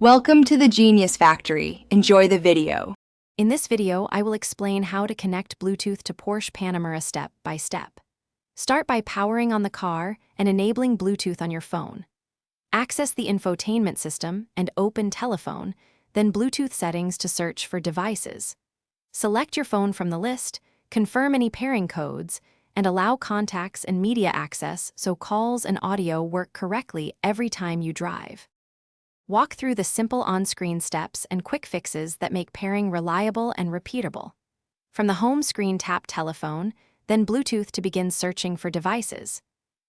Welcome to the Genius Factory. Enjoy the video. In this video, I will explain how to connect Bluetooth to Porsche Panamera step by step. Start by powering on the car and enabling Bluetooth on your phone. Access the infotainment system and open telephone, then Bluetooth settings to search for devices. Select your phone from the list, confirm any pairing codes, and allow contacts and media access so calls and audio work correctly every time you drive. Walk through the simple on-screen steps and quick fixes that make pairing reliable and repeatable. From the home screen, tap Telephone, then Bluetooth to begin searching for devices.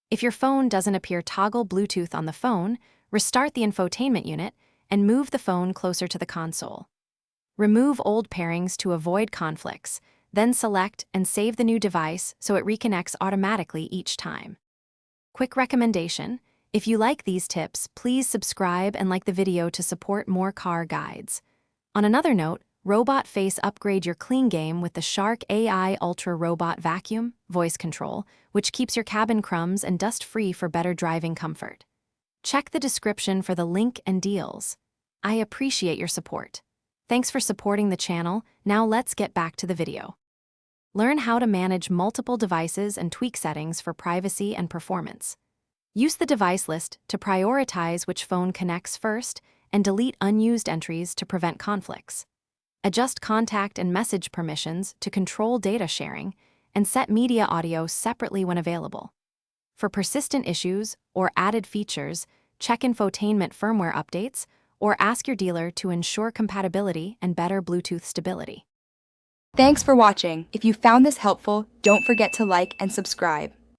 If your phone doesn't appear, toggle Bluetooth on the phone, restart the infotainment unit, and move the phone closer to the console. Remove old pairings to avoid conflicts, then select and save the new device so it reconnects automatically each time. Quick recommendation: if you like these tips, please subscribe and like the video to support more car guides. On another note, robot face upgrade your clean game with the Shark AI Ultra Robot Vacuum voice control, which keeps your cabin crumbs and dust free for better driving comfort. Check the description for the link and deals. I appreciate your support. Thanks for supporting the channel. Now let's get back to the video. Learn how to manage multiple devices and tweak settings for privacy and performance. Use the device list to prioritize which phone connects first and delete unused entries to prevent conflicts. Adjust contact and message permissions to control data sharing, and set media audio separately when available. For persistent issues or added features, check infotainment firmware updates or ask your dealer to ensure compatibility and better Bluetooth stability. Thanks for watching. If you found this helpful, don't forget to like and subscribe.